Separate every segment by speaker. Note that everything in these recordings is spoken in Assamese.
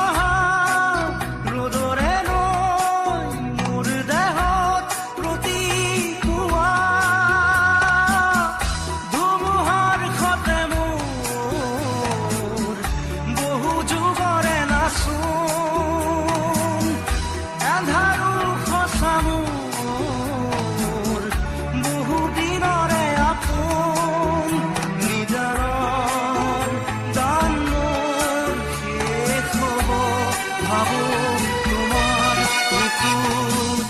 Speaker 1: অহা ৰ'দৰে নৈ মোৰ দেহত প্ৰতিপুৱা ধুমুহাৰ সতে মোৰ বহু যুগৰে নাচোন এন্ধাৰো সঁচা মোৰ বহু দিনৰে আপোন নিজাৰৰ দান মোৰ শেষ হ'ব ভাবো তোমাৰ বুকুত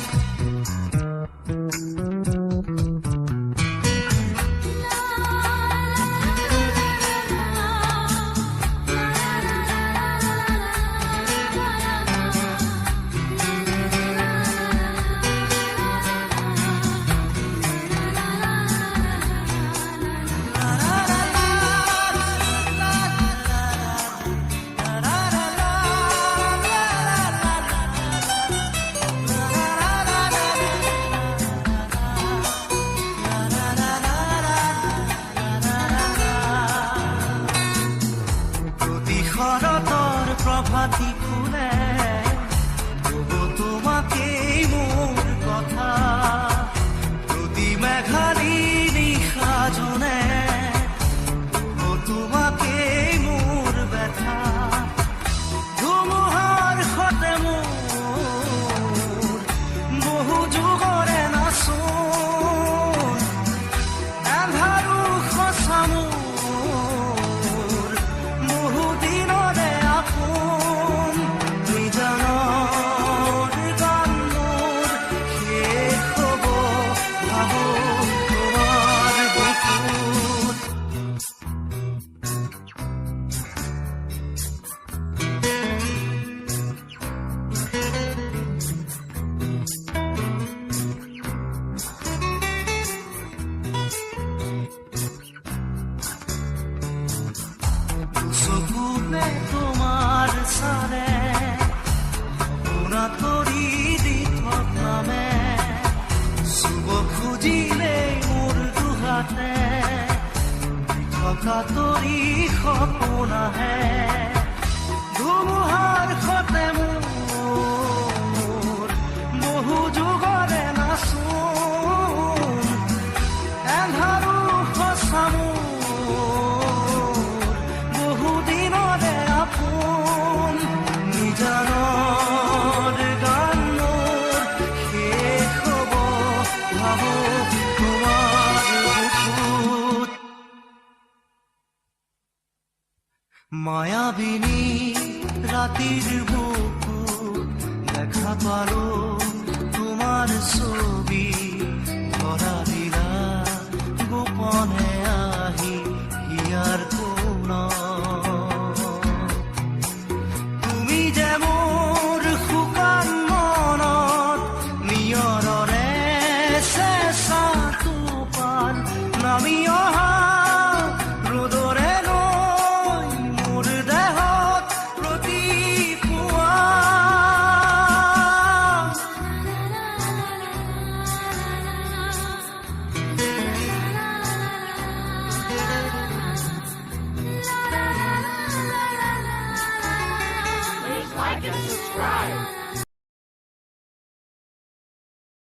Speaker 1: শৰতৰ প্ৰভাতী ফুলে ক'ব তোমাকেই মোৰ কথা প্ৰতি মেঘালী নিশা জোনে ক'ব তোমাকেই মোৰ ব্যথা ধুমুহাৰ সতে মোৰ বহু যুগৰে নাচোন এন্ধাৰো সঁচা মোৰ বহু দিনৰে আপোন নিজানৰ গান মোৰ শেষ হ'ব ভাবো তোমাৰ বুকুত চকুতে তোমাৰ চালে সপোনা তৰি দি থকামে চুব খুজিলেই মোৰ দুহাতে থকা তৰি সপোন আহে ধুমুহাৰ সতে মোৰ বহু যুগৰে নাচোন এন্ধাৰো সঁচা মোৰ বহু দিনৰে আপোন নিজানৰ গান মোৰ শেষ হ'ব ভাবো তোমাৰ বুকুত মায়াবিনী ৰাতিৰ বুকুত দেখা পালো তোমাৰ ছবি ধৰা দিলা গোপনে আহি হিয়াৰ কোণত তুমি যে মোৰ শুকান মনত নিয়ৰৰে চেঁচা টোপাল নামি অহা ৰ'দৰে নৈ মোৰ দেহত প্ৰতিপুৱা
Speaker 2: Please like and subscribe.